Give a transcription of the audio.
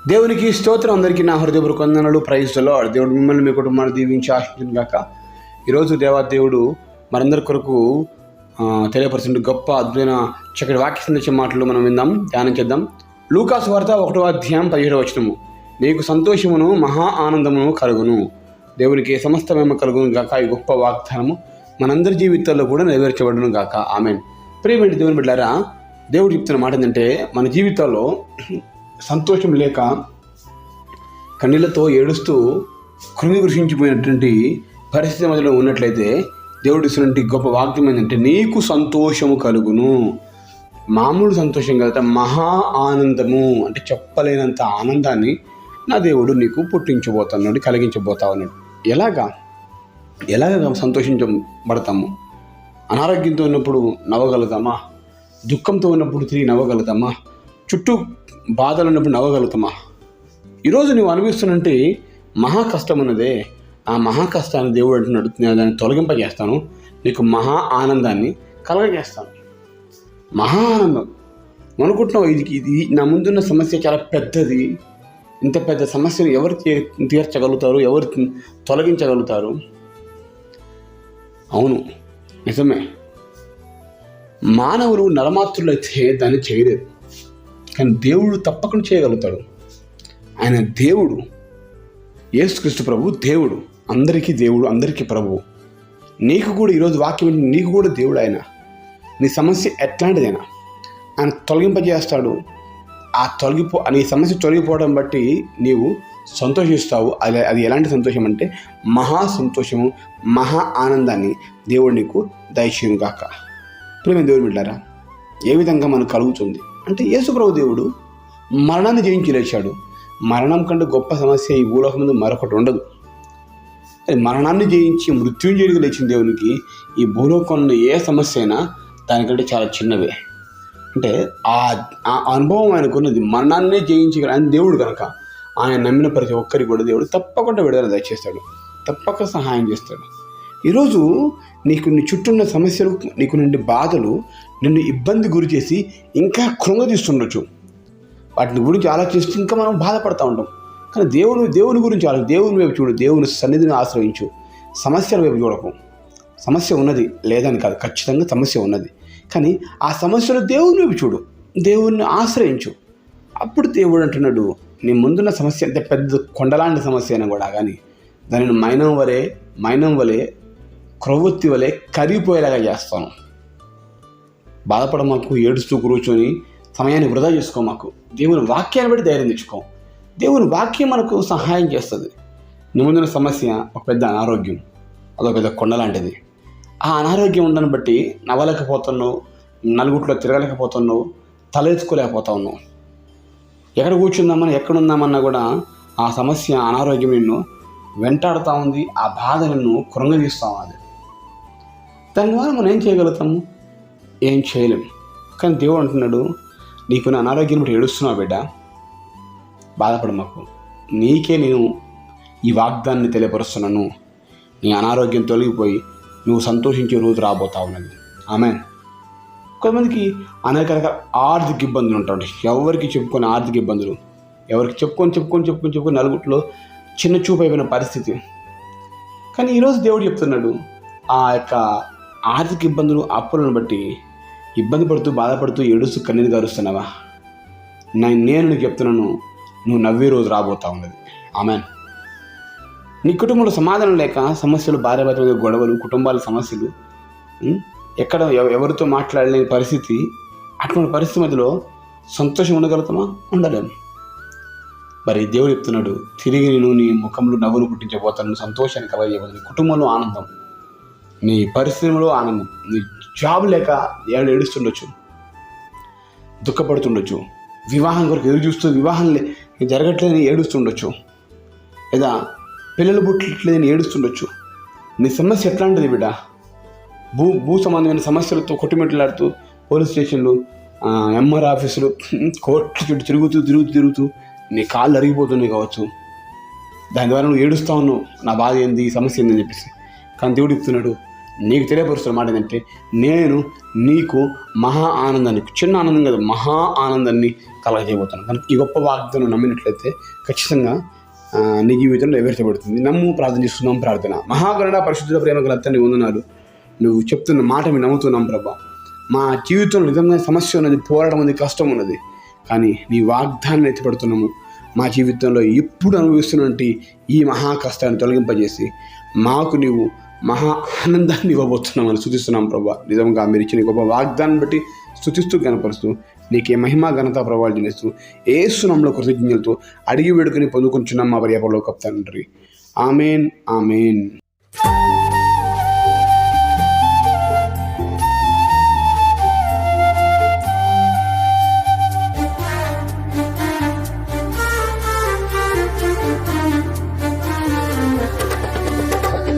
దేవునికి స్తోత్రం. అందరికీ నా హృదయపూర్వక వందనాలు. Praise the Lord. దేవుడు మిమ్మల్ని మీ కుటుంబాన్ని దీవించి ఆశీర్వదించును గాక. ఈరోజు దేవాదేవుడు మనందరి కొరకు తెలియపరుచుంటే గొప్ప అద్భుతమైన చక్కటి వాక్య సందేశం మాటలు మనం విందాం, ధ్యానం చేద్దాం. లూకాసు వార్త 1వ అధ్యాయం 17వ వచనము. నీకు సంతోషమును మహా ఆనందమును కలుగును. దేవునికి సమస్తమేమ కలుగును గాక. ఈ గొప్ప వాగ్దానము మనందరి జీవితాల్లో కూడా నెరవేర్చబడును గాక. ఆమెన్. ప్రియమైన దేవుని బిడ్డలారా, దేవుడు చెప్తున్న మాట ఏంటంటే, మన జీవితాల్లో సంతోషం లేక కన్నీళ్లతో ఏడుస్తూ కృంగికృషించిపోయినటువంటి పరిస్థితి మధ్యలో ఉన్నట్లయితే దేవుడు ఇస్తున్నటువంటి గొప్ప వాక్యం ఏంటంటే, నీకు సంతోషము కలుగును. మామూలు సంతోషం కదా, మహా ఆనందము అంటే చెప్పలేనంత ఆనందాన్ని నా దేవుడు నీకు పుట్టించబోతున్నాడు, కలిగించబోతా ఉన్నాడు. ఎలాగా సంతోషించబడతాము? అనారోగ్యంతో ఉన్నప్పుడు నవ్వగలుగుతామా? దుఃఖంతో ఉన్నప్పుడు తిరిగి నవ్వగలుగుతామా? చుట్టూ బాధలు ఉన్నప్పుడు నవ్వగలుగుతామా? ఈరోజు నువ్వు అనుభవిస్తున్నట్టు మహా కష్టం ఉన్నదే, ఆ మహా కష్టాన్ని దేవుడు అంటున్నాడు, నేను దాన్ని తొలగింపజేస్తాను, నీకు మహా ఆనందాన్ని కలగజేస్తాను. మహా ఆనందం అనుకుంటున్నావు, ఇది నా ముందున్న సమస్య చాలా పెద్దది, ఇంత పెద్ద సమస్యను ఎవరు తీర్చగలుగుతారు, ఎవరు తొలగించగలుగుతారు? అవును, నిజమే. మానవులు నరమాత్రులైతే దాన్ని చేయలేరు, కానీ దేవుడు తప్పకుండా చేయగలుగుతాడు. ఆయన దేవుడు, యేసుక్రీస్తు ప్రభు దేవుడు, అందరికీ దేవుడు, అందరికీ ప్రభువు. నీకు కూడా ఈరోజు వాక్యం, నీకు కూడా దేవుడు. ఆయన నీ సమస్య ఎట్లాంటిదైనా ఆయన తొలగింపజేస్తాడు. నీ సమస్య తొలగిపోవడం బట్టి నీవు సంతోషిస్తావు. అది ఎలాంటి సంతోషం అంటే మహా సంతోషము, మహా ఆనందాన్ని దేవుడు నీకు దయచేయును గాక. ప్రియమైన దేవుడు బిడ్డలారా, ఏ విధంగా మనకు కలుగుతుంది అంటే, యేసుప్రభు దేవుడు మరణాన్ని జయించి లేచాడు. మరణం కంటే గొప్ప సమస్య ఈ భూలోకం ముందు మరొకటి ఉండదు. మరణాన్ని జయించి మృత్యుంజయుడిగా లేచిన దేవునికి ఈ భూలోకంలో ఏ సమస్య అయినా దానికంటే చాలా చిన్నవే. అంటే ఆ అనుభవం ఆయనకున్నది. మరణాన్నే జయించి ఆయన దేవుడు కనుక ఆయన నమ్మిన ప్రతి ఒక్కరికి కూడా దేవుడు తప్పకుండా విడుదల దయచేస్తాడు, తప్పక సహాయం చేస్తాడు. ఈరోజు నీ చుట్టూన్న సమస్యలు, నీకు నుండి బాధలు నిన్ను ఇబ్బంది గురి చేసి ఇంకా కృంగదీస్తుండొచ్చు. వాటిని గురించి ఆలోచిస్తూ ఇంకా మనం బాధపడుతూ ఉంటాం. కానీ దేవుని గురించి దేవుని వైపు చూడు, దేవుని సన్నిధిని ఆశ్రయించు, సమస్యల వైపు చూడకు. సమస్య ఉన్నది లేదని కాదు, ఖచ్చితంగా సమస్య ఉన్నది. కానీ ఆ సమస్యను దేవుని వైపు చూడు, దేవుణ్ణి ఆశ్రయించు. అప్పుడు దేవుడు అంటున్నాడు, నీ ముందున్న సమస్య అంటే పెద్ద కొండలాంటి సమస్య అయినా కూడా కానీ దానిని మైనం వలె క్రొవ్వొత్తి వలె కరిగిపోయేలాగా చేస్తాను. బాధపడ మాకు, ఏడుస్తూ కూర్చొని సమయాన్ని వృధా చేసుకో మాకు. దేవుని వాక్యాన్ని బట్టి ధైర్యం తెచ్చుకో. దేవుని వాక్యం మనకు సహాయం చేస్తుంది. నీ ముందున్న సమస్య ఒక పెద్ద అనారోగ్యం, అదొక పెద్ద కొండ లాంటిది. ఆ అనారోగ్యం ఉండని బట్టి నవ్వలేకపోతున్నావు, నలుగుట్లో తిరగలేకపోతున్నావు, తలెత్తుకోలేకపోతా ఉన్నావు. ఎక్కడ కూర్చుందామని, ఎక్కడుందామన్నా కూడా ఆ సమస్య, అనారోగ్యం నిన్ను వెంటాడుతూ ఉంది. ఆ బాధ నిన్ను కృంగదీస్తూ ఉన్నది. దానివల్ల మనం ఏం చేయగలుగుతాము? ఏం చేయలేము. కానీ దేవుడు అంటున్నాడు, నీకు నా అనారోగ్యం బట్టి ఏడుస్తున్నావు బిడ్డ, బాధపడ మాకు. నీకే నేను ఈ వాగ్దాన్ని తెలియపరుస్తున్నాను. నీ అనారోగ్యం తొలగిపోయి నువ్వు సంతోషించే రోజు రాబోతా ఉన్నది. ఆమెన్. కొంతమందికి అనేక రకాల ఆర్థిక ఇబ్బందులు ఉంటాయి. ఎవరికి చెప్పుకొని ఆర్థిక ఇబ్బందులు, ఎవరికి చెప్పుకొని నలుగుట్లో చిన్న చూపు అయిపోయిన పరిస్థితి. కానీ ఈరోజు దేవుడు చెప్తున్నాడు, ఆ యొక్క ఆర్థిక ఇబ్బందులు, అప్పులను బట్టి ఇబ్బంది పడుతూ, బాధపడుతూ, ఏడుస్తూ, కన్నీరు గారుస్తున్నావా? నేను నీకు చెప్తున్నాను, నువ్వు నవ్వే రోజు రాబోతా ఉన్నది. ఆమెన్. నీ కుటుంబంలో సమాధానం లేక సమస్యలు, భార్యాభర్తల గొడవలు, కుటుంబాల సమస్యలు, ఎక్కడ ఎవరితో మాట్లాడలేని పరిస్థితి, అటువంటి పరిస్థితి మధ్యలో సంతోషం ఉండగలుగుతామా? ఉండలేము. మరి దేవుడు చెప్తున్నాడు, తిరిగి నేను నీ ముఖంలో నవ్వులు పుట్టించబోతాను, సంతోషాన్ని కలగజేయబోతాను. నీ కుటుంబంలో ఆనందం, నీ పరిశ్రమలో ఆనందం. నీ జాబ్ లేక ఏడుస్తుండొచ్చు, దుఃఖపడుతుండొచ్చు, వివాహం కొరకు ఎదురు చూస్తూ వివాహం జరగట్లేదని ఏడుస్తుండొచ్చు, లేదా పిల్లలు పుట్టట్లేదని ఏడుస్తుండొచ్చు. నీ సమస్య ఎట్లాంటిది బిడ్డ? భూ సంబంధమైన సమస్యలతో కొట్టుమిట్లాడుతూ పోలీస్ స్టేషన్లు, ఎంఆర్ ఆఫీసులు, కోర్టు చుట్టూ తిరుగుతూ నీ కాళ్ళు అరిగిపోతున్నాయి కావచ్చు. దాని ద్వారా నువ్వు ఏడుస్తూ ఉన్నావు, నా బాధ ఏంది, ఈ సమస్య ఏందని చెప్పేసి. కానీ దేవుడు చెప్తున్నాడు, నీకు తెలియపరుస్తున్న మాట ఏంటంటే, నేను నీకు మహా ఆనందాన్ని, చిన్న ఆనందం కాదు, మహా ఆనందాన్ని కలగజేయబోతున్నాను. కనుక ఈ గొప్ప వాగ్దానం నమ్మినట్లయితే ఖచ్చితంగా నీ జీవితంలో నెరవేర్చబడుతుంది. నమ్ము. ప్రార్థన చేస్తున్నాం. ప్రార్థన. మహాగరుడ పరిశుద్ధుల ప్రేమ గల తండ్రి వందనాలు. నువ్వు చెప్తున్న మాట మేము నమ్ముతున్నాం ప్రభా. మా జీవితంలో నిజంగా సమస్య ఉన్నది, పోరాటం ఉంది, కష్టం ఉన్నది, కానీ నీ వాగ్దానాన్ని ఎత్తిపడుతున్నాము. మా జీవితంలో ఎప్పుడు అనుభవిస్తున్నటువంటి ఈ మహా కష్టాన్ని తొలగింపజేసి మాకు నీవు మహా ఆనందాన్ని ఇవ్వబోతున్నామని స్తుతిస్తున్నాం ప్రభా. నిజంగా మీరు ఇచ్చిన గొప్ప వాగ్దాన్ని బట్టి స్తుతిస్తూ కనపరుస్తూ నీకే మహిమ ఘనత ప్రభావాలు చెల్లిస్తూ యేసు నామములో కృతజ్ఞతలతో అడిగి వేడుకొని పొందుకుంటున్నాం మా పర్యాపరలోకపు తండ్రి. ఆమేన్. ఆమేన్.